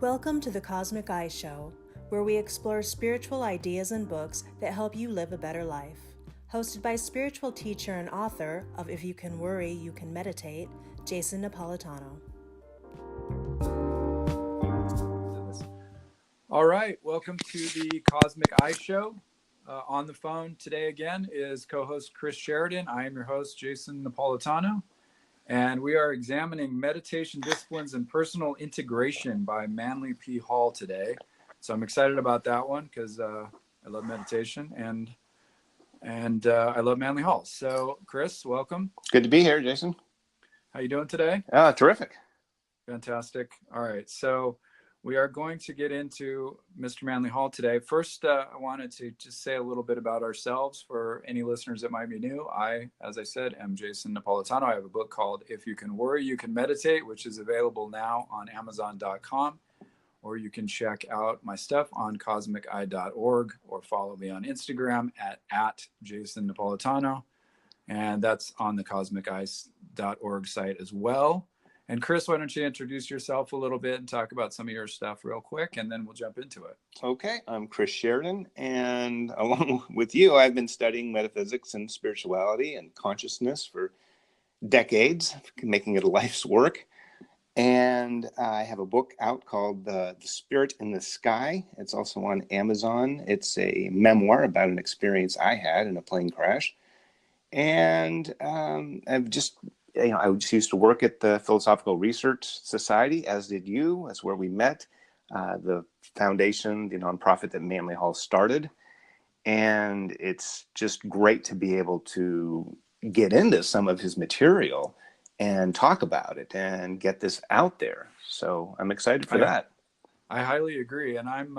Welcome to the Cosmic Eye Show, where we explore spiritual ideas and books that help you live a better life. Hosted by spiritual teacher and author of If You Can Worry, You Can Meditate, Jason Napolitano. All right, welcome to the Cosmic Eye Show. On the phone today again is co-host Chris Sheridan. I am your host, Jason Napolitano, and we are examining meditation disciplines and personal integration by Manly P. Hall today. So I'm excited about that one because I love meditation and I love Manly Hall. So Chris, welcome. Good to be here, Jason. How you doing today? Terrific. Fantastic. All right, so we are going to get into Mr. Manly Hall today. First, I wanted to just say a little bit about ourselves for any listeners that might be new. I, as I said, am Jason Napolitano. I have a book called If You Can Worry, You Can Meditate, which is available now on Amazon.com, or you can check out my stuff on cosmiceye.org or follow me on Instagram at Jason Napolitano. And that's on the cosmiceye.org site as well. And Chris, why don't you introduce yourself a little bit and talk about some of your stuff real quick, and then we'll jump into it. Okay, I'm Chris Sheridan, and along with you, I've been studying metaphysics and spirituality and consciousness for decades, making it a life's work. And I have a book out called The Spirit in the Sky. It's also on Amazon. It's a memoir about an experience I had in a plane crash. And I've just... I just used to work at the Philosophical Research Society, as did you. That's where we met. The foundation, the nonprofit that Manly Hall started. And it's just great to be able to get into some of his material and talk about it and get this out there. So I'm excited for that. I highly agree. And I'm,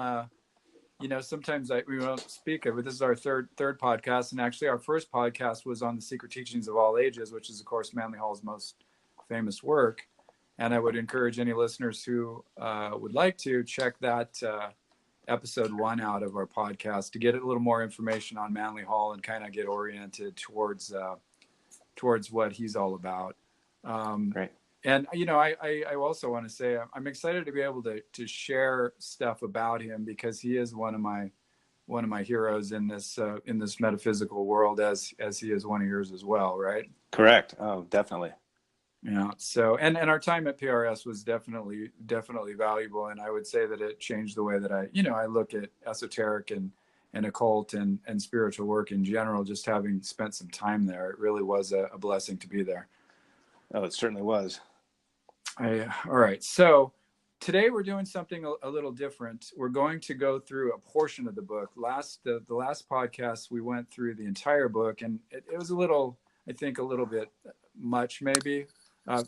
sometimes we won't speak of it. This is our third podcast. And actually our first podcast was on the Secret Teachings of All Ages, which is, of course, Manly Hall's most famous work. And I would encourage any listeners who would like to check that episode 1 out of our podcast to get a little more information on Manly Hall and kind of get oriented towards what he's all about. Great. And, I also want to say I'm excited to be able to share stuff about him because he is one of my heroes in this metaphysical world, as he is one of yours as well, right? Correct. Oh, definitely. Yeah. So, and our time at PRS was definitely valuable. And I would say that it changed the way that I look at esoteric and occult and spiritual work in general, just having spent some time there. It really was a blessing to be there. Oh, it certainly was. All right. So today we're doing something a little different. We're going to go through a portion of the book. The last podcast, we went through the entire book, and it was a little bit much maybe,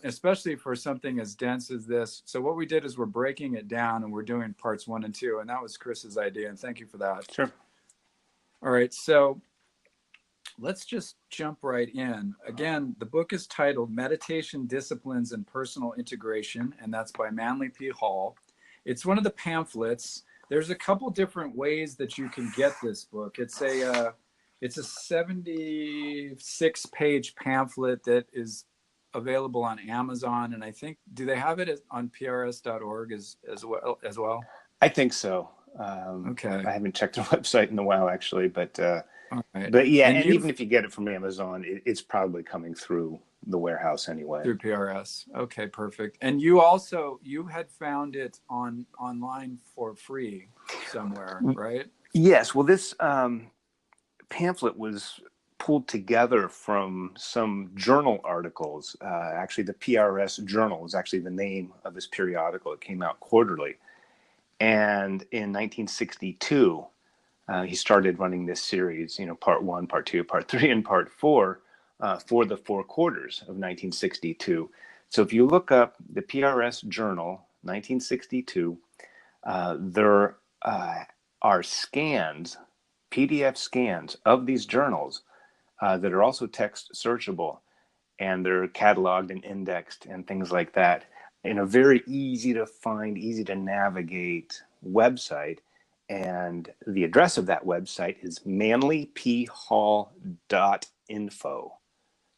especially for something as dense as this. So what we did is we're breaking it down and we're doing parts 1 and 2. And that was Chris's idea. And thank you for that. Sure. All right. So let's just jump right in. Again, the book is titled Meditation Disciplines and Personal Integration, and that's by Manly P. Hall. It's one of the pamphlets. There's a couple different ways that you can get this book. It's a 76-page pamphlet that is available on Amazon, and I think, do they have it on prs.org as well? I think so. Okay. I haven't checked their website in a while, actually, but... All right. But yeah, and even if you get it from Amazon, it's probably coming through the warehouse anyway. Through PRS. Okay, perfect. And you had found it online for free somewhere, right? Yes. Well, this pamphlet was pulled together from some journal articles. Actually, the PRS Journal is actually the name of this periodical. It came out quarterly. And in 1962... he started running this series, part 1, part 2, part 3, and part 4 for the 4 quarters of 1962. So if you look up the PRS Journal, 1962, there are scans, PDF scans of these journals that are also text searchable, and they're cataloged and indexed and things like that in a very easy to find, easy to navigate website. And the address of that website is manlyphall.info.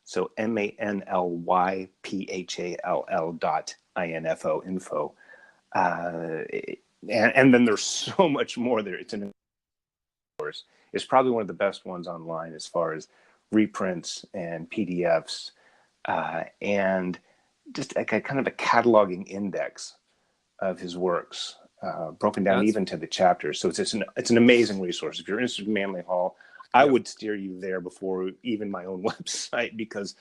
So manlyphall.info. Uh, and then there's so much more there. It's probably one of the best ones online as far as reprints and PDFs, and just like a kind of a cataloging index of his works, broken down That's even to the chapters. So it's an amazing resource. If you're interested in Manly Hall, I would steer you there before even my own website, because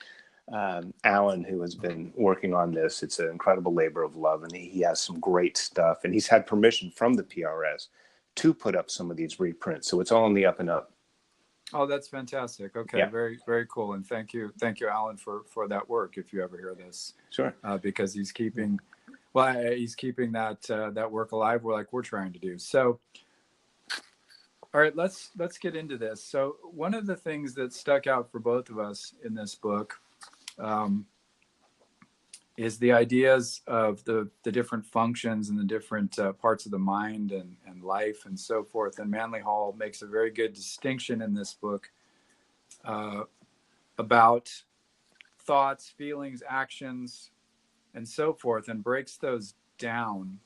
Alan, who has been working on this, it's an incredible labor of love, and he has some great stuff, and he's had permission from the PRS to put up some of these reprints. So it's all on the up and up. Oh, that's fantastic. Okay, Yeah. very, very cool. And thank you, Alan, for that work. If you ever hear this, Sure. Because he's keeping that work alive. We're trying to do. So, all right, let's get into this. So, one of the things that stuck out for both of us in this book is the ideas of the different functions and the different parts of the mind and life and so forth. And Manly Hall makes a very good distinction in this book about thoughts, feelings, actions, and so forth, and breaks those down.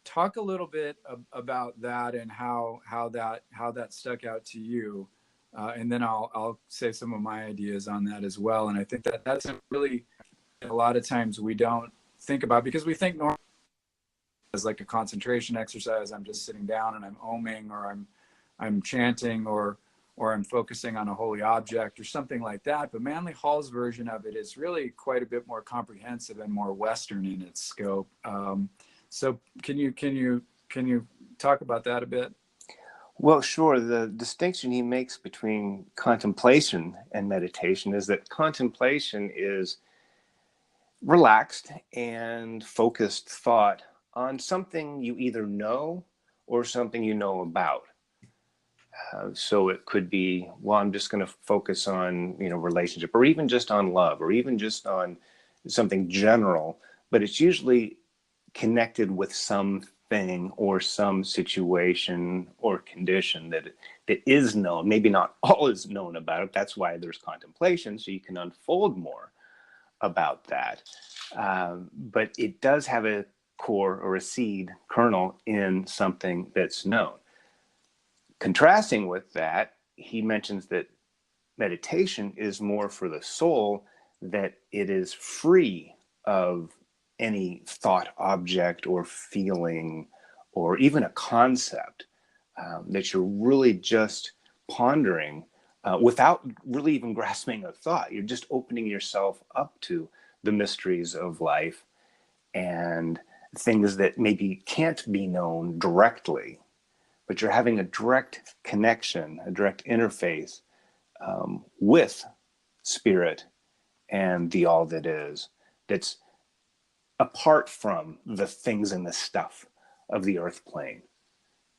Talk a little bit about that and how that stuck out to you, and then I'll say some of my ideas on that as well. And I think that's really a lot of times we don't think about, because we think normally as like a concentration exercise. I'm just sitting down and I'm oming, or I'm chanting, or I'm focusing on a holy object or something like that. But Manly Hall's version of it is really quite a bit more comprehensive and more Western in its scope. So can you talk about that a bit? Well, sure. The distinction he makes between contemplation and meditation is that contemplation is relaxed and focused thought on something you either know or something you know about. So it could be, well, I'm just going to focus on, relationship, or even just on love, or even just on something general, but it's usually connected with something or some situation or condition that is known. Maybe not all is known about it. That's why there's contemplation, so you can unfold more about that. But it does have a core or a seed kernel in something that's known. Contrasting with that, he mentions that meditation is more for the soul, that it is free of any thought object or feeling or even a concept, that you're really just pondering without really even grasping a thought. You're just opening yourself up to the mysteries of life and things that maybe can't be known directly, but you're having a direct connection, a direct interface with spirit and the all that is, that's apart from the things and the stuff of the earth plane.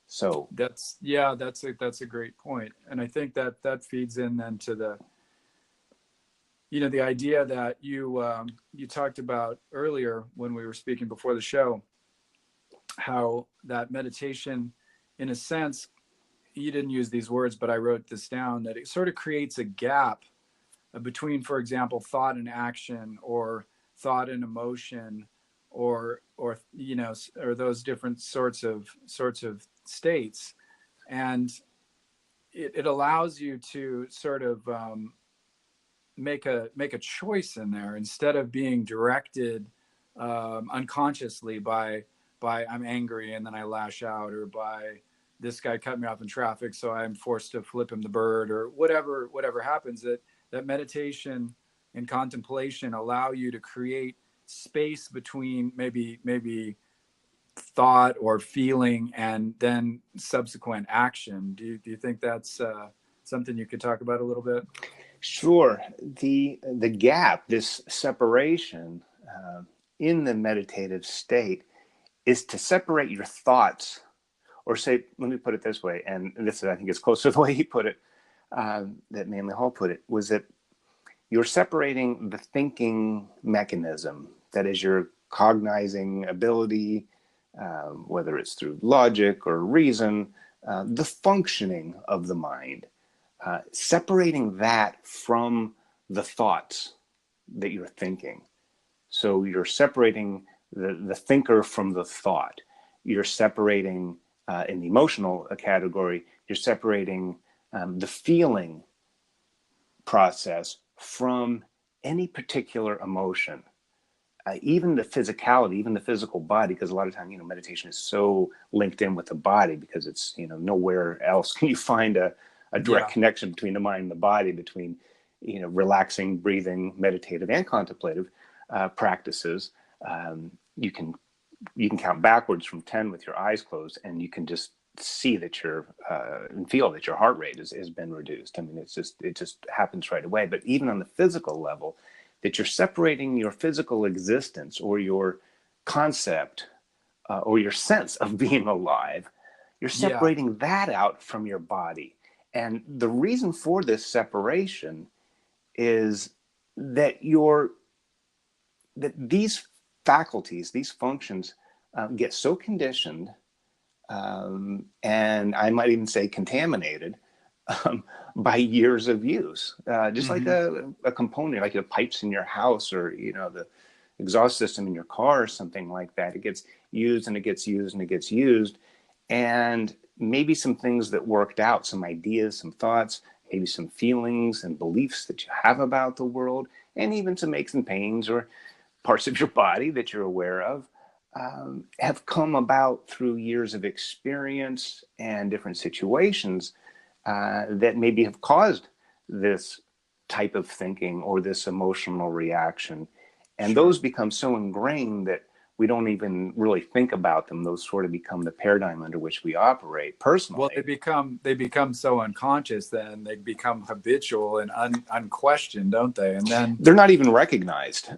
So that's a great point. And I think that feeds in then to the idea that you talked about earlier when we were speaking before the show, how that meditation, in a sense, you didn't use these words, but I wrote this down, that it sort of creates a gap between, for example, thought and action, or thought and emotion, or those different sorts of states. And it allows you to sort of make a choice in there, instead of being directed unconsciously by I'm angry and then I lash out, or by this guy cut me off in traffic, so I'm forced to flip him the bird, or whatever happens. That meditation and contemplation allow you to create space between maybe thought or feeling and then subsequent action. Do you think that's something you could talk about a little bit? sure, the gap, this separation in the meditative state, is to separate your thoughts, or say, let me put it this way, and this I think is close to the way he put it, that Manly Hall put it, was that you're separating the thinking mechanism, that is your cognizing ability, whether it's through logic or reason, the functioning of the mind, separating that from the thoughts that you're thinking. So you're separating the thinker from the thought. You're separating, in the emotional category, you're separating the feeling process from any particular emotion. Even the physicality, even the physical body, because a lot of times, meditation is so linked in with the body, because it's, nowhere else can you find a direct connection between the mind and the body, between, relaxing, breathing, meditative and contemplative practices. You can count backwards from 10 with your eyes closed, and you can just see that and feel that your heart rate has been reduced. I mean, it just happens right away. But even on the physical level, that you're separating your physical existence or your concept or your sense of being alive, you're separating that out from your body. And the reason for this separation is that these faculties, these functions get so conditioned, and I might even say contaminated, by years of use. Just like a component, like the pipes in your house, or the exhaust system in your car, or something like that. It gets used and it gets used and it gets used, and maybe some things that worked out, some ideas, some thoughts, maybe some feelings and beliefs that you have about the world, and even some aches and pains or parts of your body that you're aware of, have come about through years of experience and different situations that maybe have caused this type of thinking or this emotional reaction. And those become so ingrained that we don't even really think about them. Those sort of become the paradigm under which we operate personally. Well, they become so unconscious, then they become habitual and unquestioned, don't they? And then they're not even recognized,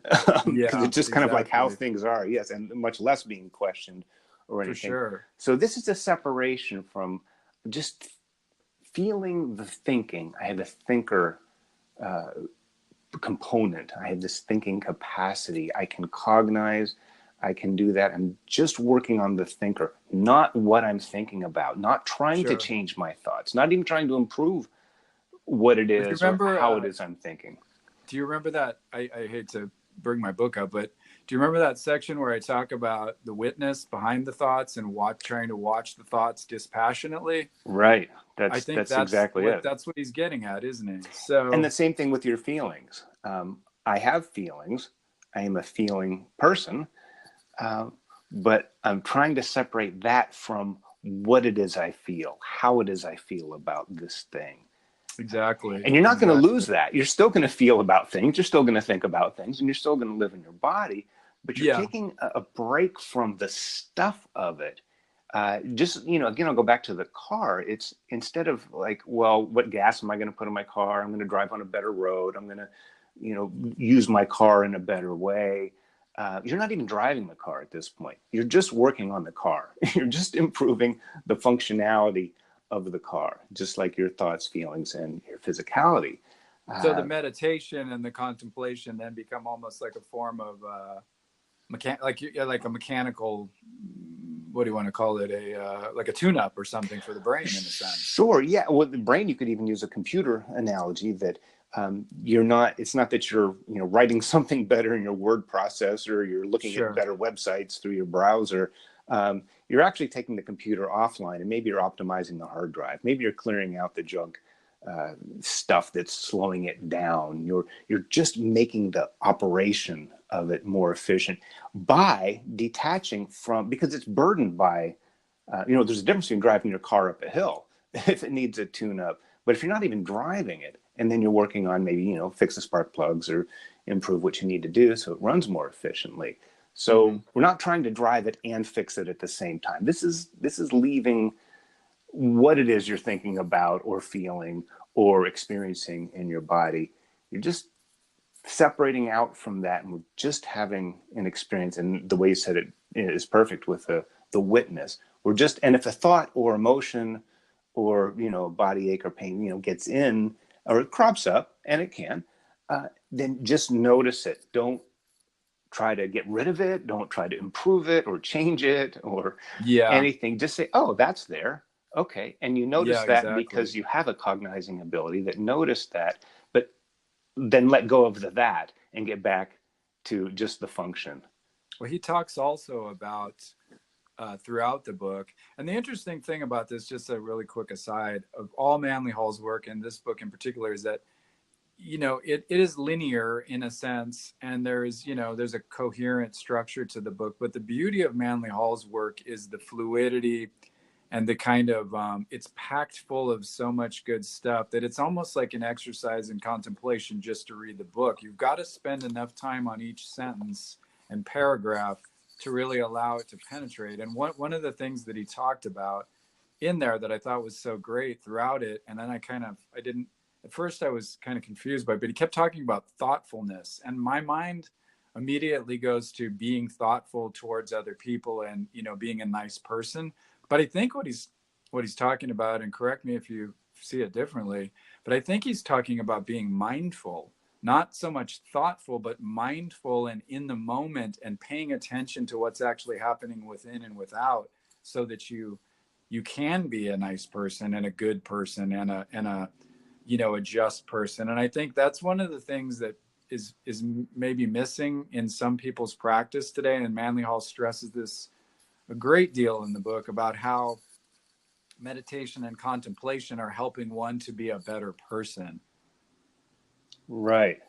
because it's just kind of like how things are. Yes, and much less being questioned or anything. For sure. So this is a separation from just feeling the thinking. I have a thinker component. I have this thinking capacity. I can cognize. I can do that. I'm just working on the thinker, not what I'm thinking about, not trying to change my thoughts, not even trying to improve what it is or how it is I'm thinking. Do you remember that? I hate to bring my book up, but do you remember that section where I talk about the witness behind the thoughts and trying to watch the thoughts dispassionately? Right. I think that's exactly it. That's what he's getting at, isn't he? And the same thing with your feelings. I have feelings. I am a feeling person. But I'm trying to separate that from what it is I feel, how it is I feel about this thing. Exactly. And you're not going to lose that. You're still going to feel about things. You're still going to think about things, and you're still going to live in your body. But you're taking a break from the stuff of it. Just, again, I'll go back to the car. It's instead of like, well, what gas am I going to put in my car? I'm going to drive on a better road. I'm going to, use my car in a better way. You're not even driving the car at this point. You're just working on the car. You're just improving the functionality of the car, just like your thoughts, feelings, and your physicality. So the meditation and the contemplation then become almost like a form of like a mechanical, what do you want to call it? Like a tune-up or something for the brain, in a sense. Sure. Yeah. Well, the brain, you could even use a computer analogy that it's not that you're, writing something better in your word processor, you're looking at better websites through your browser. You're actually taking the computer offline, and maybe you're optimizing the hard drive. Maybe you're clearing out the junk stuff that's slowing it down. You're just making the operation of it more efficient by detaching from, because it's burdened by, there's a difference between driving your car up a hill if it needs a tune-up. But if you're not even driving it, and then you're working on maybe, fix the spark plugs or improve what you need to do so it runs more efficiently. So we're not trying to drive it and fix it at the same time. This is leaving what it is you're thinking about or feeling or experiencing in your body. You're just separating out from that, and we're just having an experience. And the way you said it is perfect with the witness. And if a thought or emotion or, body ache or pain, gets in or it crops up, and it can, then just notice it. Don't try to get rid of it. Don't try to improve it or change it or anything. Just say, oh, that's there. Okay. And you notice that because you have a cognizing ability that noticed that, but then let go of that and get back to just the function Well, he talks also about throughout the book. And the interesting thing about this, just a really quick aside, of all Manly Hall's work, and this book in particular, is that, you know, it is linear in a sense, and there's, you know, there's a coherent structure to the book. But the beauty of Manly Hall's work is the fluidity and the kind of, it's packed full of so much good stuff that it's almost like an exercise in contemplation just to read the book. You've got to spend enough time on each sentence and paragraph to really allow it to penetrate. And one of the things that he talked about in there that I thought was so great throughout it, and then I didn't, at first I was kind of confused by it, but he kept talking about thoughtfulness. And my mind immediately goes to being thoughtful towards other people and, you know, being a nice person. But I think what he's talking about, and correct me if you see it differently, but I think he's talking about being mindful, not so much thoughtful, but mindful and in the moment and paying attention to what's actually happening within and without, so that you can be a nice person and a good person and a you know, a just person. And I think that's one of the things that is maybe missing in some people's practice today. And Manly Hall stresses this a great deal in the book about how meditation and contemplation are helping one to be a better person. Right.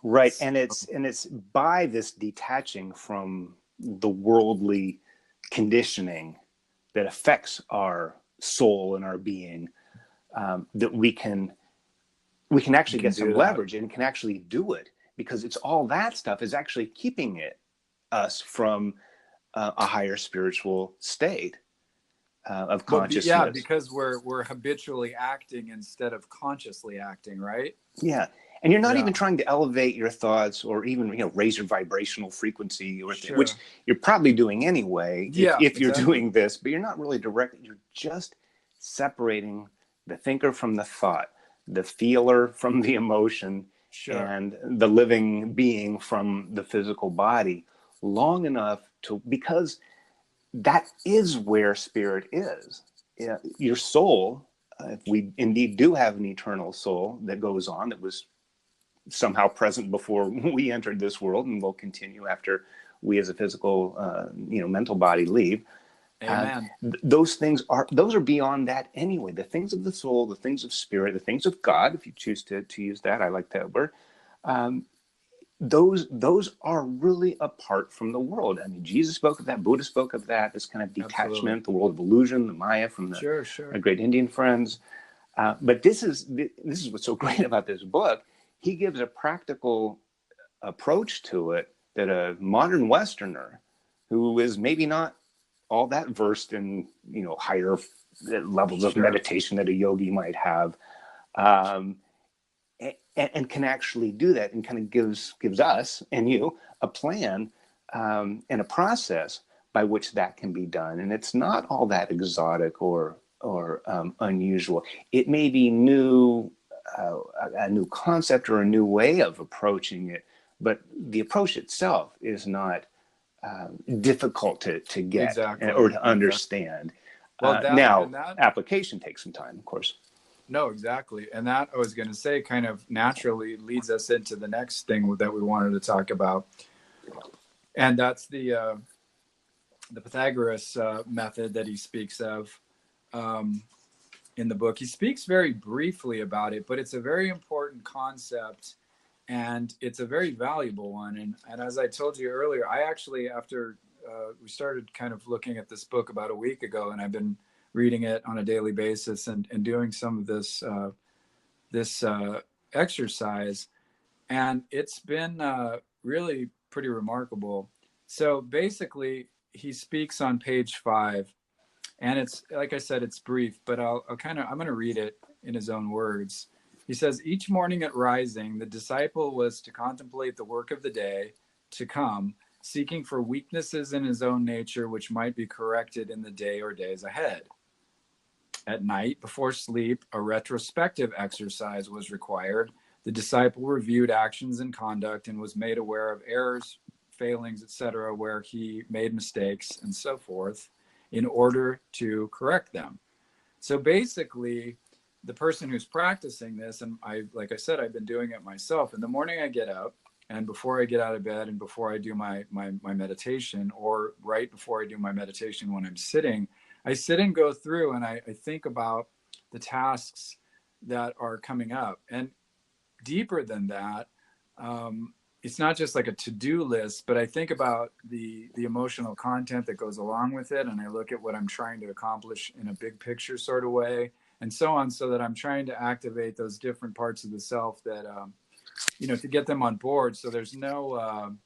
Right. And it's by this detaching from the worldly conditioning that affects our soul and our being, that we can actually get some leverage and can actually do it, because it's all that stuff is actually keeping us from a higher spiritual state of consciousness. Yeah, because we're habitually acting instead of consciously acting, right? Yeah. And you're not even trying to elevate your thoughts or even, you know, raise your vibrational frequency, or which you're probably doing anyway if you're doing this, but you're not really directly. You're just separating the thinker from the thought, the feeler from the emotion, and the living being from the physical body long enough because that is where spirit is. Yeah, your soul, if we indeed do have an eternal soul that goes on, that was somehow present before we entered this world and will continue after we as a physical, mental body leave. Amen. Those are beyond that anyway. The things of the soul, the things of spirit, the things of God, if you choose to use that, I like that word. Those are really apart from the world. I mean, Jesus spoke of that, Buddha spoke of that, this kind of detachment, the world of illusion, the Maya from the great Indian friends. But this is what's so great about this book. He gives a practical approach to it that a modern Westerner who is maybe not all that versed in, you know, higher levels of meditation that a yogi might have, and can actually do that, and kind of gives us and you a plan and a process by which that can be done. And it's not all that exotic or unusual. It may be new, a new concept or a new way of approaching it, but the approach itself is not difficult to get or to understand. Well, application takes some time, of course. No, exactly. And that, I was going to say, kind of naturally leads us into the next thing that we wanted to talk about. And that's the Pythagoras method that he speaks of in the book. He speaks very briefly about it, but it's a very important concept, and it's a very valuable one. And as I told you earlier, I actually, after we started kind of looking at this book about a week ago, and I've been reading it on a daily basis and doing some of this exercise, and it's been really pretty remarkable. So basically, he speaks on page 5, and it's, like I said, it's brief, but I'm going to read it in his own words. He says, each morning at rising, the disciple was to contemplate the work of the day to come, seeking for weaknesses in his own nature which might be corrected in the day or days ahead. At night, before sleep, a retrospective exercise was required. The disciple reviewed actions and conduct and was made aware of errors, failings, etc., where he made mistakes and so forth, in order to correct them. So basically, the person who's practicing this, and like I said, I've been doing it myself. In the morning I get up, and before I get out of bed and before I do my meditation, or right before I do my meditation when I'm sitting, I sit and go through and I think about the tasks that are coming up. And deeper than that, it's not just like a to-do list, but I think about the emotional content that goes along with it, and I look at what I'm trying to accomplish in a big picture sort of way, and so on, so that I'm trying to activate those different parts of the self that to get them on board, so there's no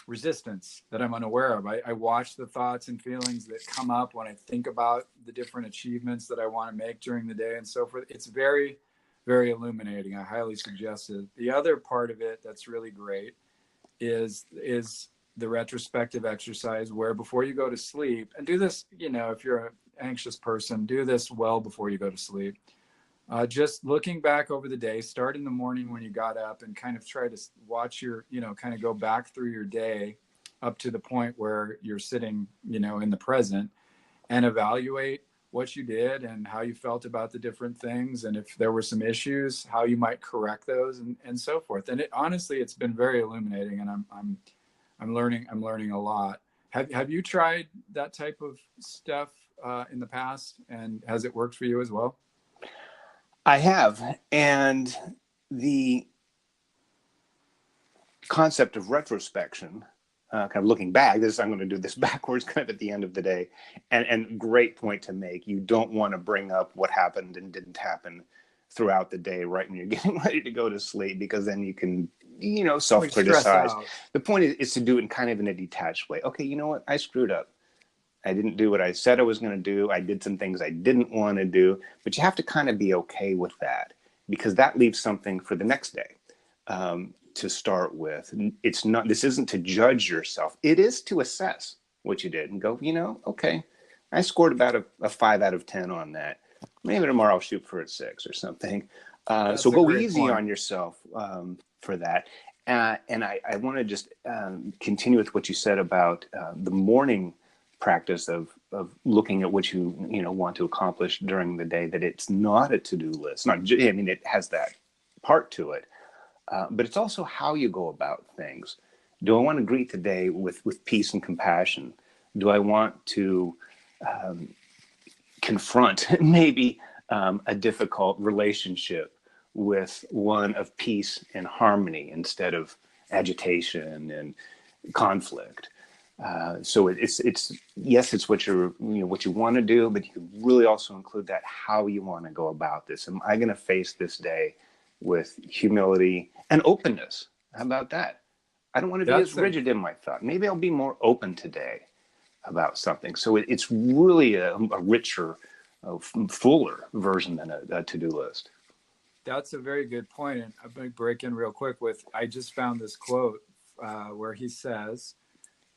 resistance that I'm unaware of. I watch the thoughts and feelings that come up when I think about the different achievements that I want to make during the day and so forth. It's very, very illuminating. I highly suggest it. The other part of it that's really great is the retrospective exercise, where before you go to sleep, and do this, if you're an anxious person, do this well before you go to sleep. Just looking back over the day, start in the morning when you got up, and kind of try to watch your, kind of go back through your day up to the point where you're sitting, in the present, and evaluate what you did and how you felt about the different things. And if there were some issues, how you might correct those, and so forth. And honestly, it's been very illuminating, and I'm learning a lot. Have you tried that type of stuff in the past, and has it worked for you as well? I have. And the concept of retrospection, kind of looking back, I'm going to do this backwards kind of at the end of the day. And great point to make. You don't want to bring up what happened and didn't happen throughout the day right when you're getting ready to go to sleep, because then you can, self-criticize. The point is to do it in a detached way. Okay, you know what? I screwed up. I didn't do what I said I was going to do. I did some things I didn't want to do, but you have to kind of be okay with that, because that leaves something for the next day to start with. This isn't to judge yourself. It is to assess what you did and go, okay, I scored about a 5 out of 10 on that. Maybe tomorrow I'll shoot for a 6 or something. So go easy on yourself for that. And I want to just continue with what you said about the morning practice of looking at what you want to accomplish during the day, that it's not a to-do list. It has that part to it, but it's also how you go about things. Do I want to greet the day with peace and compassion? Do I want to confront maybe a difficult relationship with one of peace and harmony instead of agitation and conflict? So it's yes, it's what you want to do, but you can really also include that how you want to go about this. Am I going to face this day with humility and openness? How about that? I don't want to be as rigid in my thought. Maybe I'll be more open today about something. So it's really a richer, fuller version than a to-do list. That's a very good point. And I'm going to break in real quick I just found this quote where he says,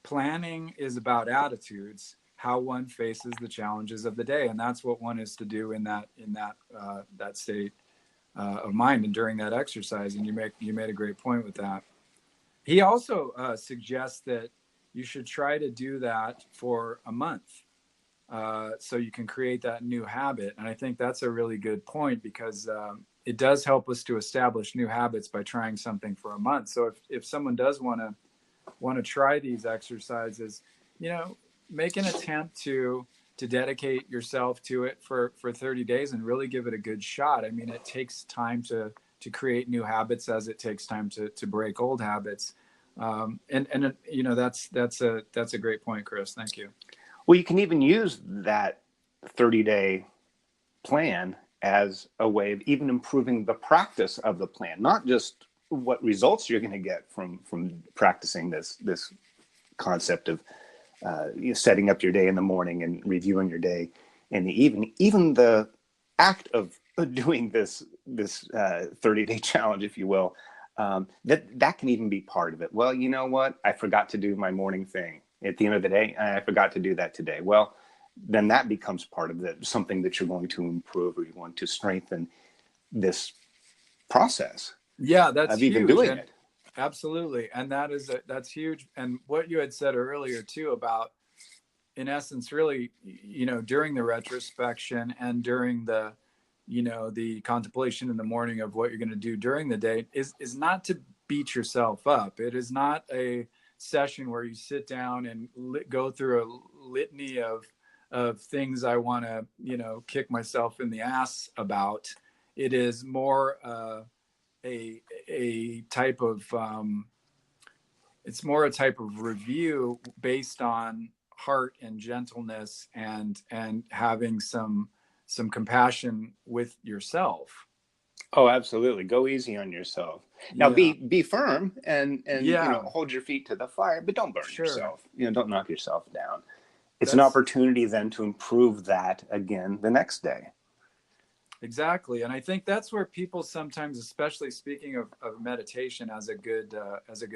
planning is about attitudes, how one faces the challenges of the day. And that's what one is to do in that state of mind and during that exercise. And you made a great point with that. He also suggests that you should try to do that for a month so you can create that new habit. And I think that's a really good point, because it does help us to establish new habits by trying something for a month. So if someone does want to try these exercises, make an attempt to dedicate yourself to it for 30 days and really give it a good shot. I mean, it takes time to create new habits, as it takes time to break old habits. That's a great point, Chris. Thank you. Well, you can even use that 30-day plan as a way of even improving the practice of the plan, not just what results you're going to get from practicing this concept of setting up your day in the morning and reviewing your day in the evening. Even the act of doing this 30-day challenge, if you will, that can even be part of it. Well, you know what? I forgot to do my morning thing at the end of the day. I forgot to do that today. Well, then that becomes part of something that you're going to improve, or you want to strengthen this process. Yeah, that's huge. Even doing it. Absolutely. And that's huge. And what you had said earlier too about, in essence, really, during the retrospection and during the contemplation in the morning of what you're going to do during the day is not to beat yourself up. It is not a session where you sit down and go through a litany of things I want to, you know, kick myself in the ass about. It is more a type of it's more a type of review based on heart and gentleness and having some compassion with yourself. Oh, absolutely. Go easy on yourself. Now, Yeah. be firm and Yeah. you know, hold your feet to the fire, but don't burn Sure. yourself. You know, don't knock yourself down. It's an That's opportunity then to improve that again the next day. exactly. And I think that's where people sometimes, especially speaking of meditation as a good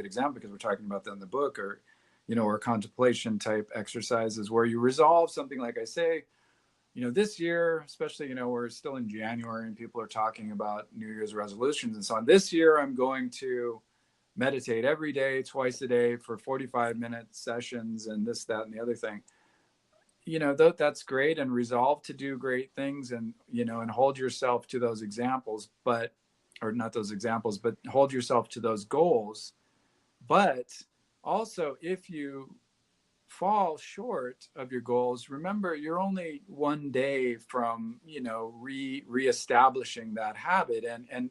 example, because we're talking about that in the book, or, you know, or contemplation type exercises where you resolve something, like I say, you know, this year, especially, you know, we're still in January and people are talking about New Year's resolutions and so on. This year, I'm going to meditate every day, twice a day for 45-minute sessions and this, that, and the other thing. You know, that's great, and resolve to do great things, and, you know, and hold yourself to those examples, but, or not those examples, but hold yourself to those goals. But also, if you fall short of your goals, remember you're only one day from, you know, reestablishing that habit, and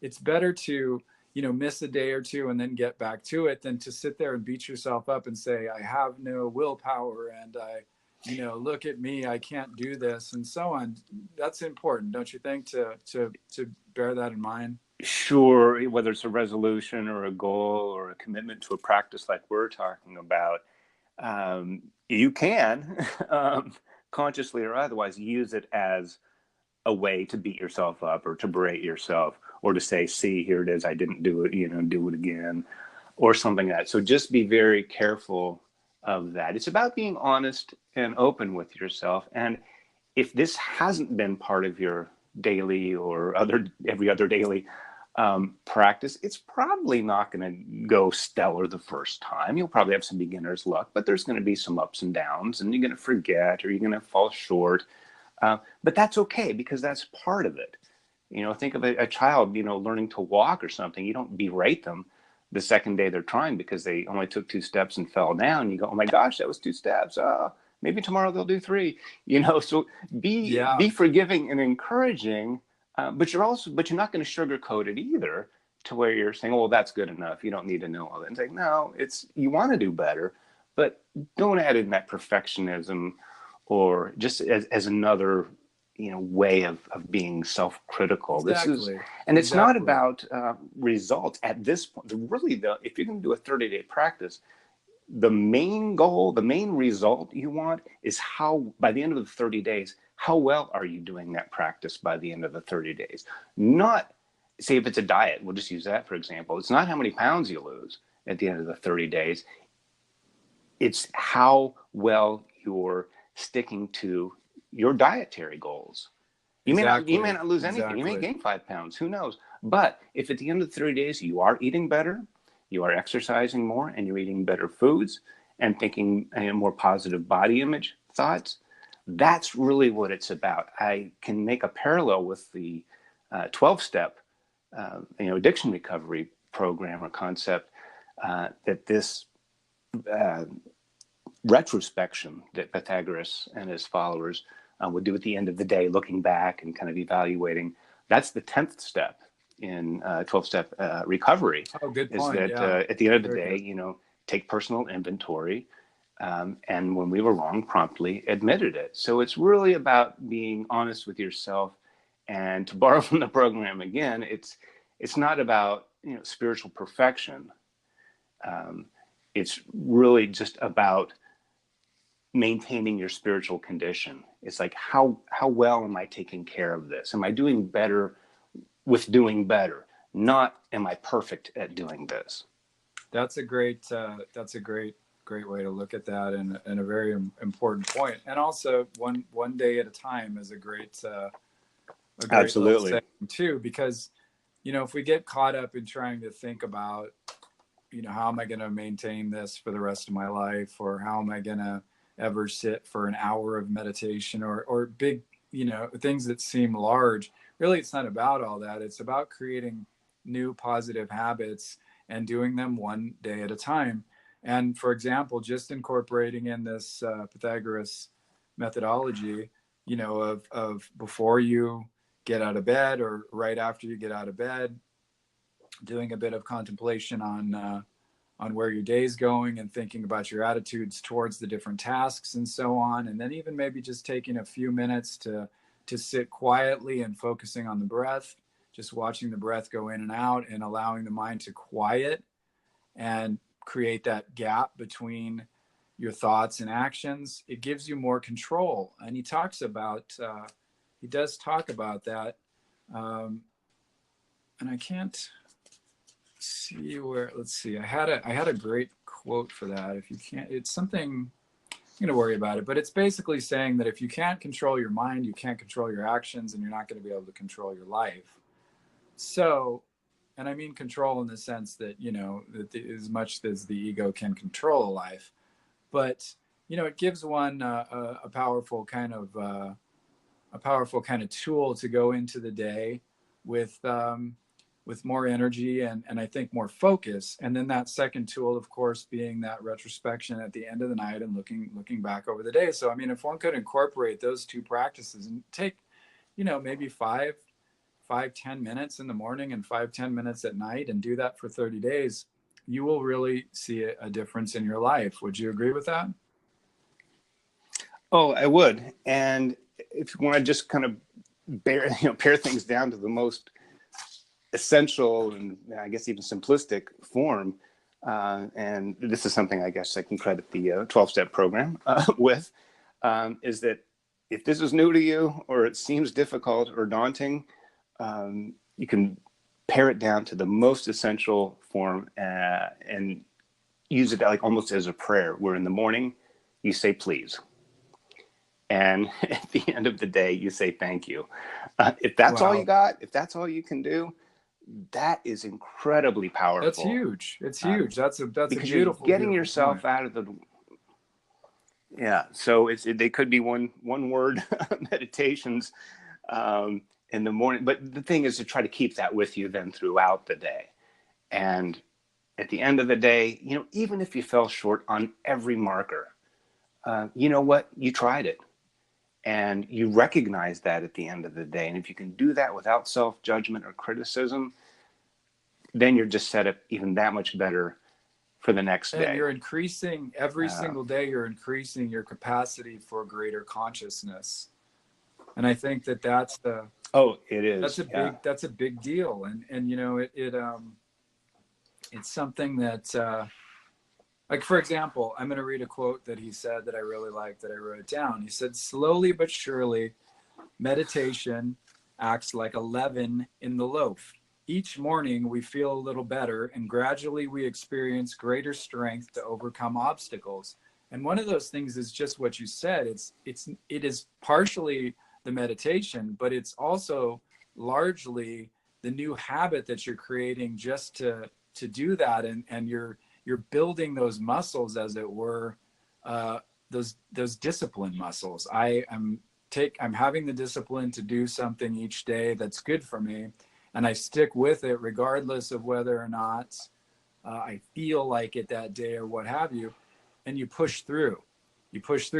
it's better to, you know, miss a day or two and then get back to it than to sit there and beat yourself up and say, I have no willpower and I, you know, look at me, I can't do this, and so on. That's important, don't you think, to bear that in mind? Sure, whether it's a resolution or a goal or a commitment to a practice like we're talking about, you can consciously or otherwise use it as a way to beat yourself up or to berate yourself or to say, see, here it is, I didn't do it, you know, do it again, or something like that. So just be very careful of that. It's about being honest and open with yourself. And if this hasn't been part of your daily or every other daily practice, it's probably not going to go stellar the first time. You'll probably have some beginner's luck, but there's going to be some ups and downs, and you're going to forget or you're going to fall short. But that's okay, because that's part of it. You know, think of a child, you know, learning to walk or something. You don't berate them the second day they're trying because they only took 2 steps and fell down. You go, oh my gosh, that was 2 steps. Maybe tomorrow they'll do 3. You know, so be forgiving and encouraging. But you're not going to sugarcoat it either to where you're saying, oh, well, that's good enough. You don't need to know all that. And say, no, you want to do better, but don't add in that perfectionism or just as another, you know, way of being self-critical. Exactly. It's not about results at this point. Really, if you're going to do a 30-day practice, the main goal, the main result you want is how, by the end of the 30 days, how well are you doing that practice by the end of the 30 days? Not, say if it's a diet, we'll just use that for example. It's not how many pounds you lose at the end of the 30 days. It's how well you're sticking to your dietary goals. You may not lose anything. You may gain 5 pounds. Who knows? But if at the end of the 30 days you are eating better, you are exercising more, and you're eating better foods and thinking more positive body image thoughts, that's really what it's about. I can make a parallel with the 12-step addiction recovery program or concept, that this retrospection that Pythagoras and his followers would do at the end of the day, looking back and kind of evaluating. That's the 10th step in 12-step recovery. Oh, good point. Is that at the end of the day, you know, take personal inventory, and when we were wrong, promptly admitted it. So it's really about being honest with yourself. And to borrow from the program again, it's not about, you know, spiritual perfection. It's really just about maintaining your spiritual condition. It's like, how well am I taking care of this? Am I doing better with doing better? Not, am I perfect at doing this? That's a great way to look at that, and a very important point. And also, one day at a time is a great Absolutely little saying too, because, you know, if we get caught up in trying to think about, you know, how am I going to maintain this for the rest of my life, or how am I going to ever sit for an hour of meditation, or big, you know, things that seem large. Really, it's not about all that. It's about creating new positive habits and doing them one day at a time. And for example, just incorporating in this Pythagoras methodology, you know, of before you get out of bed or right after you get out of bed, doing a bit of contemplation on where your day's going and thinking about your attitudes towards the different tasks and so on. And then even maybe just taking a few minutes to sit quietly and focusing on the breath, just watching the breath go in and out and allowing the mind to quiet and create that gap between your thoughts and actions. It gives you more control. And he does talk about that. And I can't see where, let's see, I had a great quote for that. If you can't, it's something, I'm going to worry about it, but it's basically saying that if you can't control your mind, you can't control your actions, and you're not going to be able to control your life. So, and I mean control in the sense that, you know, that as much as the ego can control a life, but, you know, it gives one a powerful kind of tool to go into the day with more energy and I think more focus. And then that second tool, of course, being that retrospection at the end of the night and looking back over the day. So, I mean, if one could incorporate those two practices and take, you know, maybe 5-10 minutes in the morning and 5-10 minutes at night and do that for 30 days, you will really see a difference in your life. Would you agree with that? Oh, I would. And if you want to just kind of pare things down to the most essential and I guess even simplistic form, and this is something I guess I can credit the 12-step program with, is that if this is new to you or it seems difficult or daunting, you can pare it down to the most essential form and use it like almost as a prayer, where in the morning you say please, and at the end of the day you say thank you. If that's all you got, if that's all you can do, that is incredibly powerful. That's huge. It's huge. That's a beautiful, you're getting yourself point. out of the. Yeah. So they could be one word meditations in the morning, but the thing is to try to keep that with you then throughout the day. And at the end of the day, you know, even if you fell short on every marker, you know what? You tried it. And you recognize that at the end of the day. And if you can do that without self-judgment or criticism, then you're just set up even that much better for the next day. And you're increasing every single day, you're increasing your capacity for greater consciousness. And I think that's the... Oh, it is. That's a big deal. And you know, it's something that, like, for example, I'm going to read a quote that he said that I really like, that I wrote down. He said, slowly but surely, meditation acts like a leaven in the loaf. Each morning we feel a little better, and gradually we experience greater strength to overcome obstacles. And one of those things is just what you said. It is partially the meditation, but it's also largely the new habit that you're creating just to do that. And you're building those muscles, as it were, those discipline muscles. I'm having the discipline to do something each day that's good for me, and I stick with it regardless of whether or not I feel like it that day or what have you. And you push through.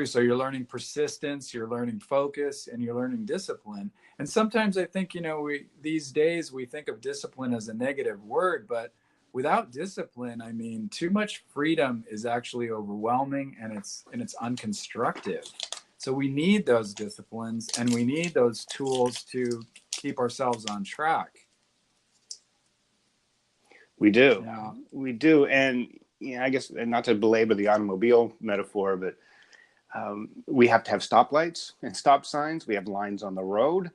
So you're learning persistence, you're learning focus, and you're learning discipline. And sometimes I think, you know, these days we think of discipline as a negative word, but without discipline, I mean, too much freedom is actually overwhelming, and it's unconstructive. So we need those disciplines, and we need those tools to keep ourselves on track. We do. Yeah. We do. And I guess, not to belabor the automobile metaphor, but we have to have stoplights and stop signs. We have lines on the road.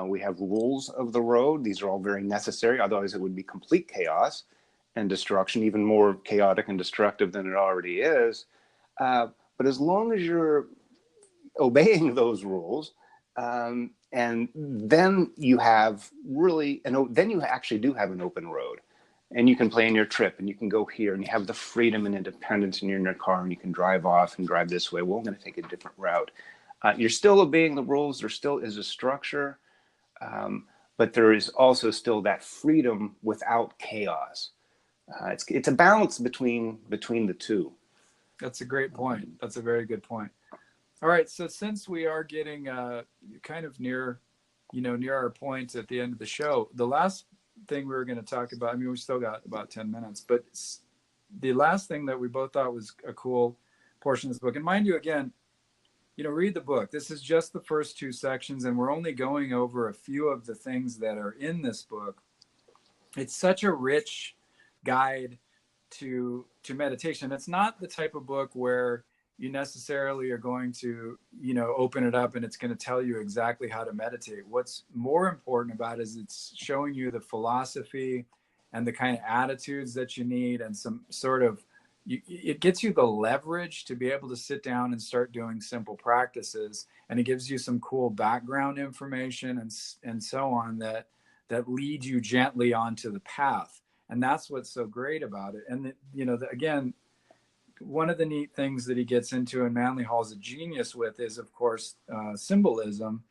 We have rules of the road. These are all very necessary. Otherwise, it would be complete chaos and destruction, even more chaotic and destructive than it already is. But as long as you're obeying those rules, and then you have then you actually do have an open road, and you can plan your trip, and you can go here, and you have the freedom and independence, and you're in your car, and you can drive off and drive this way. Well, I'm going to take a different route. You're still obeying the rules. There still is a structure, but there is also still that freedom without chaos. It's a balance between the two. That's a great point. That's a very good point. All right. So since we are getting kind of near our point at the end of the show, the last thing we were going to talk about, I mean, we still got about 10 minutes, but the last thing that we both thought was a cool portion of this book, and mind you, again, read the book. This is just the first 2 sections, and we're only going over a few of the things that are in this book. It's such a rich guide to meditation. It's not the type of book where you necessarily are going to, open it up and it's going to tell you exactly how to meditate. What's more important about it is it's showing you the philosophy and the kind of attitudes that you need, and some sort of, it gets you the leverage to be able to sit down and start doing simple practices. And it gives you some cool background information and so on that lead you gently onto the path. And that's what's so great about it. And, again, one of the neat things that he gets into, and Manly Hall's a genius with, is, of course, symbolism.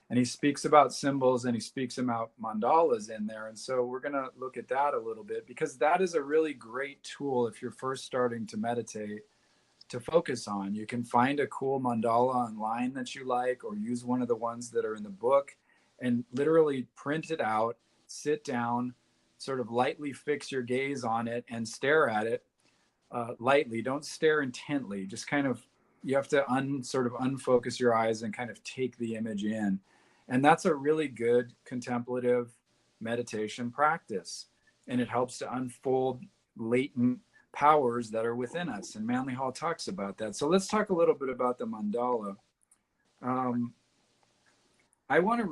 And he speaks about symbols, and he speaks about mandalas in there. And so we're going to look at that a little bit, because that is a really great tool if you're first starting to meditate to focus on. You can find a cool mandala online that you like, or use one of the ones that are in the book and literally print it out, sit down, sort of lightly fix your gaze on it and stare at it lightly. Don't stare intently. Just kind of, you have to sort of unfocus your eyes and kind of take the image in. And that's a really good contemplative meditation practice. And it helps to unfold latent powers that are within us. And Manly Hall talks about that. So let's talk a little bit about the mandala. I want to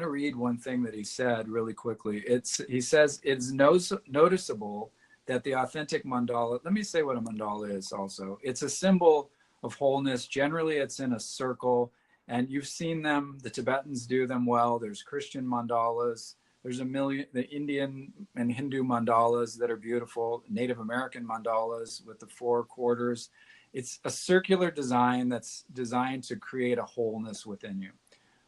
read one thing that he said really quickly. He says, it's noticeable that the authentic mandala, let me say what a mandala is also. It's a symbol of wholeness. Generally, it's in a circle, and you've seen them. The Tibetans do them well. There's Christian mandalas. There's the Indian and Hindu mandalas that are beautiful. Native American mandalas with the 4 quarters. It's a circular design that's designed to create a wholeness within you.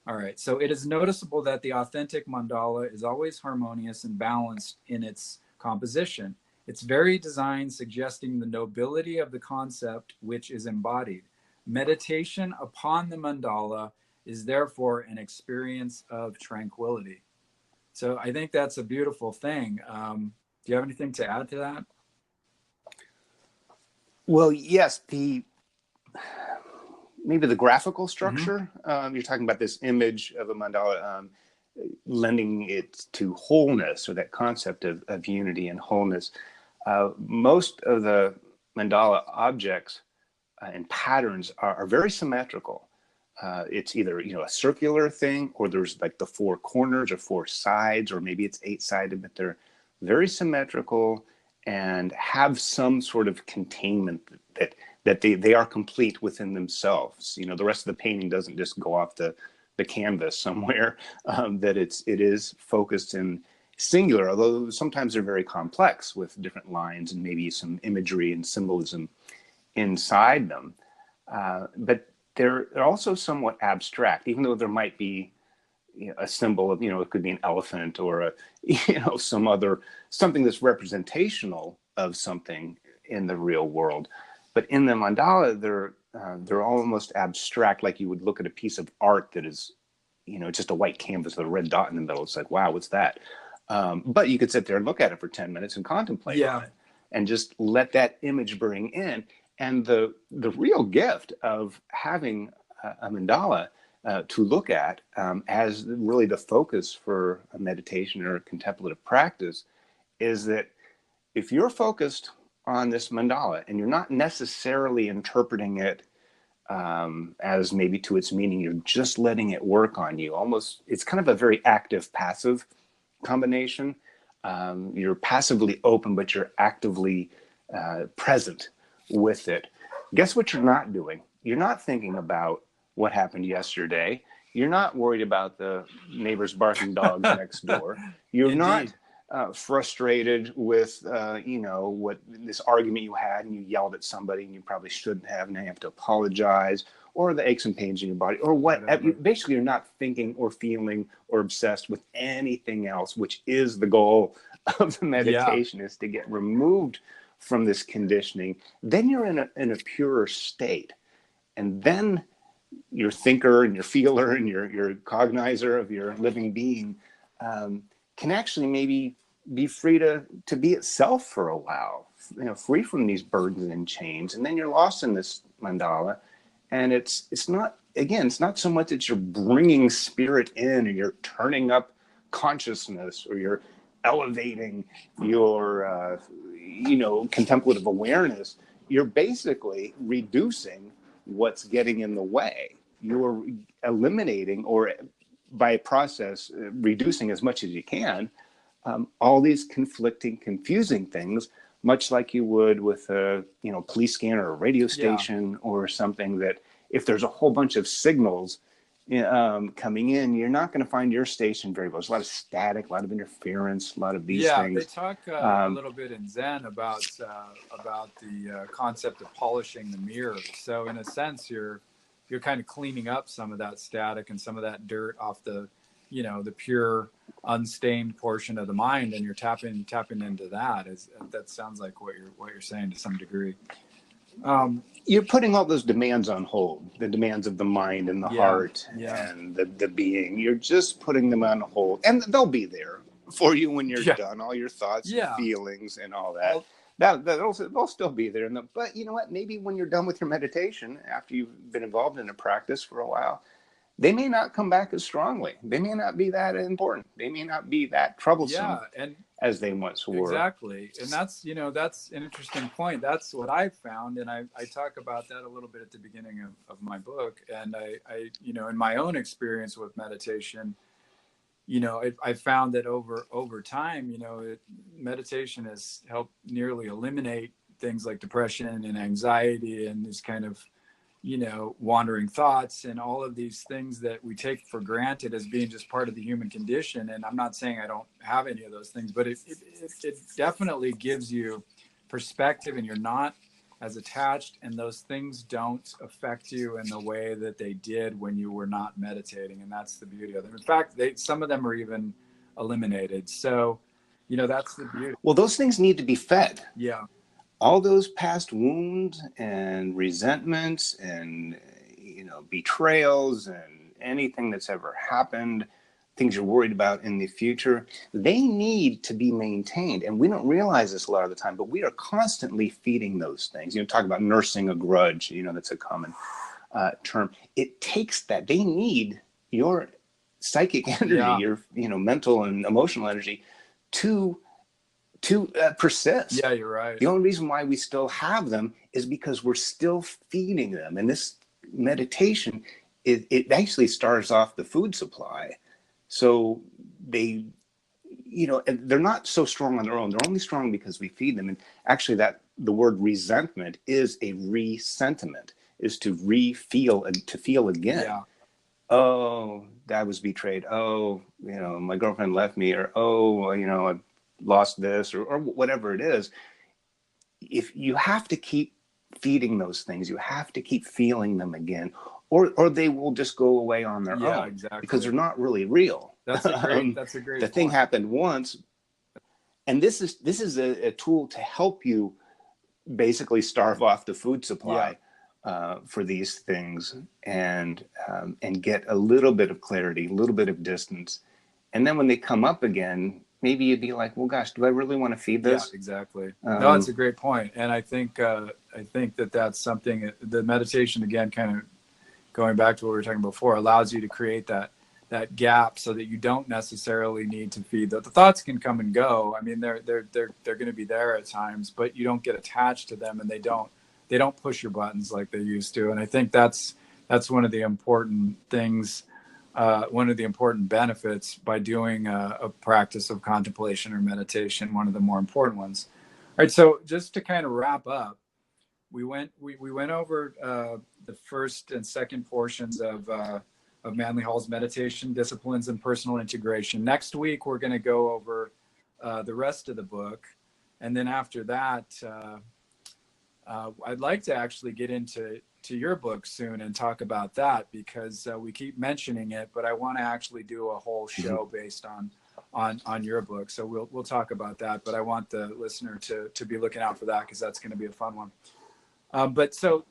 All right, so it is noticeable that the authentic mandala is always harmonious and balanced in its composition. Its very design suggesting the nobility of the concept which is embodied. Meditation upon the mandala is therefore an experience of tranquility. So I think that's a beautiful thing. Do you have anything to add to that? Well, yes, maybe the graphical structure. You're talking about this image of a mandala, lending it to wholeness, or that concept of unity and wholeness. Most of the mandala objects and patterns are very symmetrical. It's either a circular thing, or there's like the 4 corners or 4 sides, or maybe it's 8-sided, but they're very symmetrical and have some sort of containment that they are complete within themselves. The rest of the painting doesn't just go off the canvas somewhere. That it is focused in singular, although sometimes they're very complex with different lines and maybe some imagery and symbolism inside them. But they're also somewhat abstract, even though there might be a symbol of, it could be an elephant or something that's representational of something in the real world. But in the mandala, they're almost abstract, like you would look at a piece of art that is, just a white canvas with a red dot in the middle. It's like, wow, what's that? But you could sit there and look at it for 10 minutes and contemplate on it, and just let that image bring in. And the real gift of having a mandala to look at as really the focus for a meditation or a contemplative practice is that if you're focused on this mandala and you're not necessarily interpreting it as maybe to its meaning, you're just letting it work on you. Almost, it's kind of a very active passive combination. You're passively open, but you're actively present with it. Guess what you're not doing? You're not thinking about what happened yesterday. You're not worried about the neighbor's barking dogs next door. You're Indeed. not frustrated with, what this argument you had and you yelled at somebody and you probably shouldn't have, and now you have to apologize, or the aches and pains in your body, or what. Basically, you're not thinking or feeling or obsessed with anything else, which is the goal of the meditation is to get removed from this conditioning. Then you're in a purer state. And then your thinker and your feeler and your cognizer of your living being can actually maybe be free to be itself for a while, free from these burdens and chains. And then you're lost in this mandala. And it's not so much that you're bringing spirit in and you're turning up consciousness or you're elevating your, contemplative awareness. You're basically reducing what's getting in the way. You're eliminating, or by process, reducing as much as you can, all these conflicting, confusing things, much like you would with a police scanner or a radio station or something, that if there's a whole bunch of signals coming in, you're not going to find your station very well. There's a lot of static, a lot of interference, a lot of these things. They talk a little bit in Zen about the concept of polishing the mirror. So in a sense, you're kind of cleaning up some of that static and some of that dirt off the pure, unstained portion of the mind, and you're tapping into that. That sounds like what you're saying to some degree. You're putting all those demands on hold, the demands of the mind and the heart and the being. You're just putting them on hold, and they'll be there for you when you're done. All your thoughts, and feelings, and all that. They'll still be there. But you know what? Maybe when you're done with your meditation, after you've been involved in a practice for a while, they may not come back as strongly. They may not be that important. They may not be that troublesome as they once were. Exactly. And that's an interesting point. That's what I've found. And I talk about that a little bit at the beginning of my book. And I in my own experience with meditation, I found that over time, meditation has helped nearly eliminate things like depression and anxiety and this kind of, wandering thoughts and all of these things that we take for granted as being just part of the human condition. And I'm not saying I don't have any of those things, but it definitely gives you perspective, and you're not as attached, and those things don't affect you in the way that they did when you were not meditating. And that's the beauty of them. In fact, some of them are even eliminated. So, that's the beauty. Well, those things need to be fed. Yeah. All those past wounds and resentments and betrayals and anything that's ever happened, things you're worried about in the future, they need to be maintained. And we don't realize this a lot of the time, but we are constantly feeding those things. Talk about nursing a grudge, that's a common term. It takes that. They need your psychic energy, your mental and emotional energy to persist. Yeah, you're right. The only reason why we still have them is because we're still feeding them. And this meditation, it actually starts off the food supply. So they, they're not so strong on their own. They're only strong because we feed them. And actually the word resentment is a re-sentiment, is to re-feel and to feel again. Yeah. Oh, Dad was betrayed. Oh, my girlfriend left me, or I lost this, or whatever it is. If you have to keep feeding those things, you have to keep feeling them again, or they will just go away on their own. Exactly. Because they're not really real. That's a great the thing happened once, and this is a tool to help you basically starve off the food supply for these things, and get a little bit of clarity, a little bit of distance, and then when they come up again, maybe you'd be like, well, gosh, do I really want to feed this? Yeah, exactly. No, that's a great point. And I think that's something, the meditation, again, kind of going back to what we were talking before, allows you to create that gap so that you don't necessarily need to feed. The thoughts can come and go. I mean, they're going to be there at times, but you don't get attached to them, and they don't push your buttons like they used to. And I think that's one of the important things. One of the important benefits by doing a practice of contemplation or meditation, one of the more important ones. All right, so just to kind of wrap up, we went over the first and second portions of Manly Hall's meditation disciplines and personal integration. Next week, we're going to go over the rest of the book, and then after that, I'd like to actually get into your book soon and talk about that, because we keep mentioning it, but I want to actually do a whole show based on your book. So we'll talk about that, but I want the listener to be looking out for that, because that's going to be a fun one. But so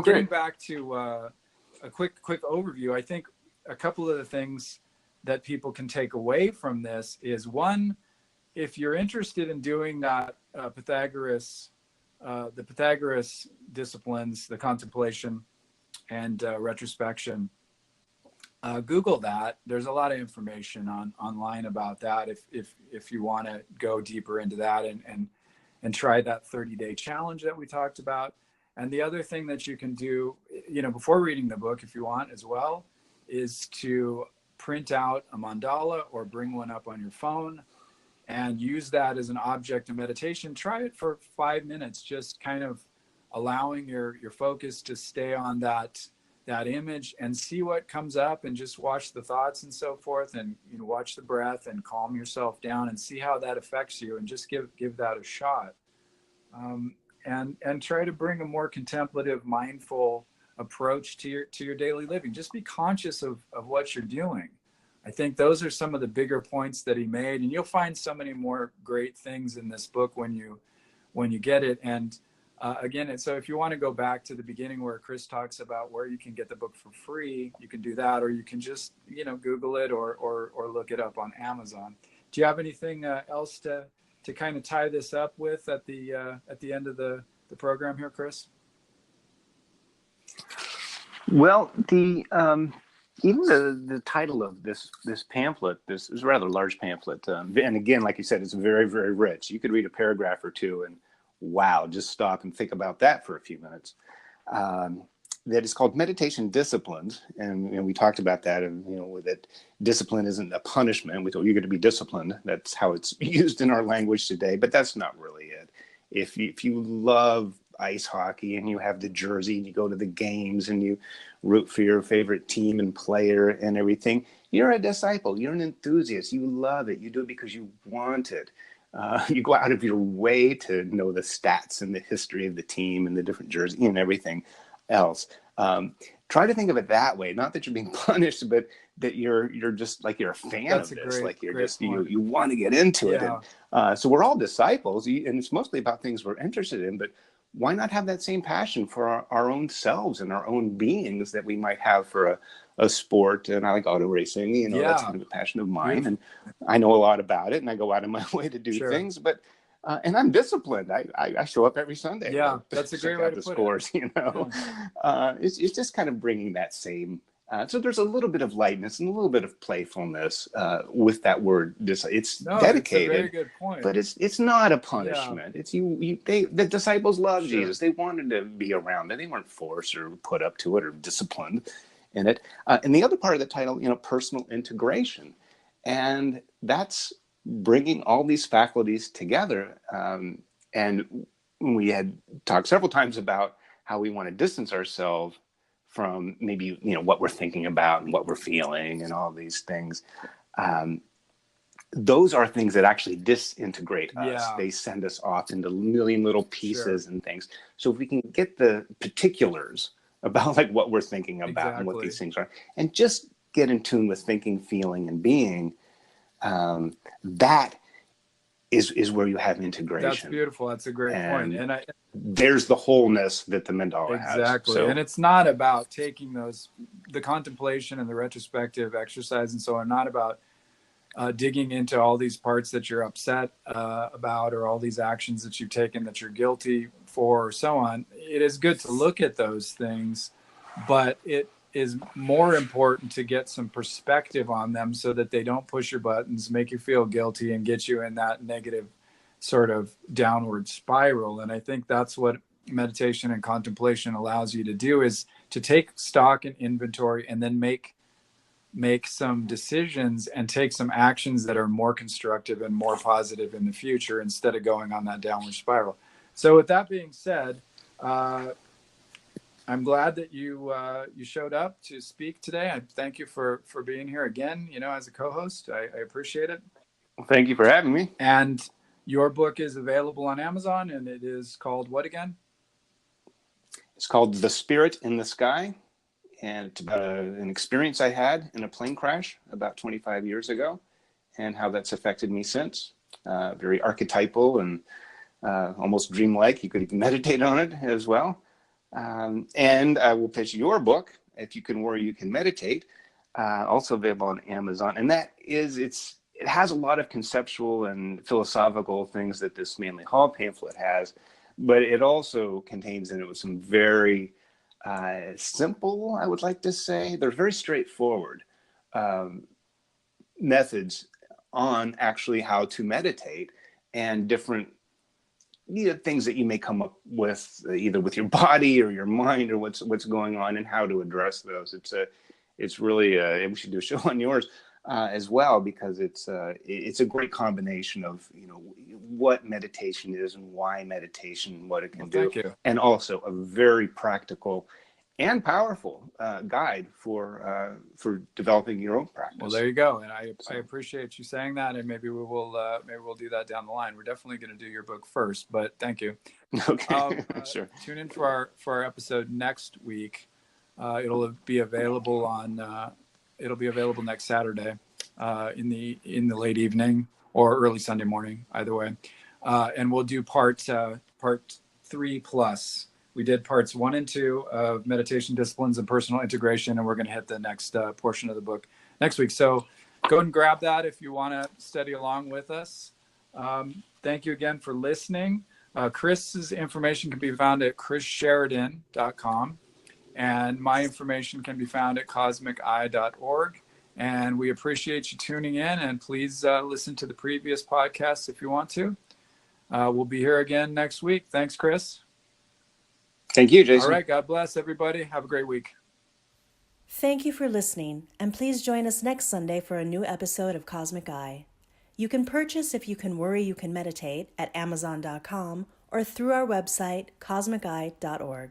getting back to a quick overview, I think a couple of the things that people can take away from this is, one, if you're interested in doing that the Pythagoras disciplines, the contemplation and retrospection, Google that. There's a lot of information online about that if you want to go deeper into that and try that 30-day challenge that we talked about. And the other thing that you can do, before reading the book, if you want as well, is to print out a mandala or bring one up on your phone and use that as an object of meditation. Try it for 5 minutes, just kind of allowing your focus to stay on that image and see what comes up, and just watch the thoughts and so forth, and watch the breath and calm yourself down and see how that affects you, and just give that a shot. And try to bring a more contemplative, mindful approach to your daily living. Just be conscious of what you're doing. I think those are some of the bigger points that he made, and you'll find so many more great things in this book when you get it. And again, so if you want to go back to the beginning where Chris talks about where you can get the book for free, you can do that, or you can just Google it or look it up on Amazon. Do you have anything else to kind of tie this up with at the end of the program here, Chris? Well, even the title of this pamphlet, this is a rather large pamphlet, and again, like you said, it's very, very rich. You could read a paragraph or two and wow, just stop and think about that for a few minutes. That is called Meditation Disciplines, and we talked about that, and that discipline isn't a punishment. We thought you're going to be disciplined. That's how it's used in our language today, but that's not really it. If you love ice hockey and you have the jersey and you go to the games and you root for your favorite team and player and everything, you're a disciple. You're an enthusiast. You love it. You do it because you want it. You go out of your way to know the stats and the history of the team and the different jersey and everything else. Try to think of it that way. Not that you're being punished, but that you're just like you're a fan of this. Like you're just you want to get into it. And so we're all disciples, and it's mostly about things we're interested in. But why not have that same passion for our own selves and our own beings that we might have for a sport? And I like auto racing, that's kind of a passion of mine. And I know a lot about it, and I go out of my way to do things, but and I'm disciplined. I show up every Sunday. Yeah, that's a great way to put scores, it. It's just kind of bringing that same. So there's a little bit of lightness and a little bit of playfulness with that word. It's dedicated. It's a very good point. But it's not a punishment. It's the disciples loved Jesus. They wanted to be around it. They weren't forced or put up to it or disciplined in it. And the other part of the title, personal integration, and that's bringing all these faculties together. And we had talked several times about how we want to distance ourselves from maybe, what we're thinking about and what we're feeling and all these things. Those are things that actually disintegrate us. They send us off into a million little pieces and things. So if we can get the particulars about like what we're thinking about and what these things are, and just get in tune with thinking, feeling, and being, that is where you have integration. That's beautiful. That's a great point. And there's the wholeness that the mandala has. Exactly. So, and it's not about taking the contemplation and the retrospective exercise and so on, not about digging into all these parts that you're upset about, or all these actions that you've taken that you're guilty for, or so on. It is good to look at those things, but it is more important to get some perspective on them so that they don't push your buttons, make you feel guilty, and get you in that negative sort of downward spiral. And I think that's what meditation and contemplation allows you to do, is to take stock and inventory, and then make some decisions and take some actions that are more constructive and more positive in the future, instead of going on that downward spiral. So with that being said, I'm glad that you showed up to speak today. I thank you for being here again, as a co-host. I appreciate it. Well, thank you for having me. And your book is available on Amazon, and it is called what again? It's called The Spirit in the Sky. And it's about an experience I had in a plane crash about 25 years ago. and how that's affected me since. Very archetypal and almost dreamlike. You could even meditate on it as well. And I will pitch your book, If You Can Worry, You Can Meditate, also available on Amazon. And that is, it has a lot of conceptual and philosophical things that this Manly Hall pamphlet has, but it also contains in it some very simple, I would like to say, they're very straightforward methods on actually how to meditate, and different things that you may come up with either with your body or your mind, or what's going on and how to address those. It's really we should do a show on yours as well, because it's a great combination of what meditation is and why meditation, what it can do. Thank you. And also a very practical and powerful guide for developing your own practice. Well, there you go. And I appreciate you saying that, and maybe we'll do that down the line. We're definitely going to do your book first, but thank you. Okay. Sure. Tune in for our episode next week. It'll be available next Saturday in the late evening or early Sunday morning, either way. And we'll do part 3 plus. We did parts 1 and 2 of meditation disciplines and personal integration, and we're going to hit the next portion of the book next week. So go and grab that if you want to study along with us. Thank you again for listening. Chris's information can be found at chrissheridan.com, and my information can be found at cosmiceye.org. And we appreciate you tuning in, and please listen to the previous podcasts if you want to. We'll be here again next week. Thanks, Chris. Thank you, Jason. All right. God bless everybody. Have a great week. Thank you for listening, and please join us next Sunday for a new episode of Cosmic Eye. You can purchase If You Can Worry, You Can Meditate at Amazon.com or through our website, cosmiceye.org.